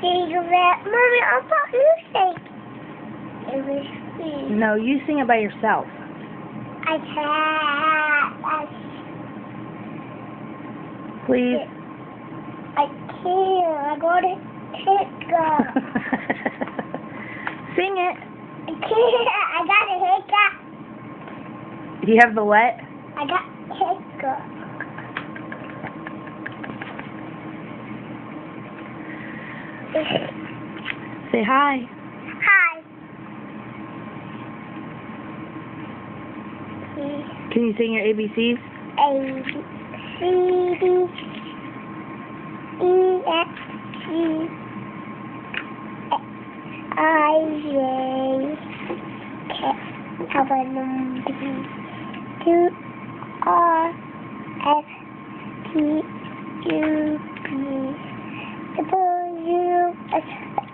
sing that. Mommy, I thought you sang. It was me. No, you sing it by yourself. I can't. Please. I can't. I got a hiccup. Sing it. I can't. I got a hiccup. Do you have the what? I got a hiccup. Say hi. Hi. Can you sing your ABCs? A, C, D, E, F, G, I, J, K, L, M, N, Q, R, S, T, U, V, W, X,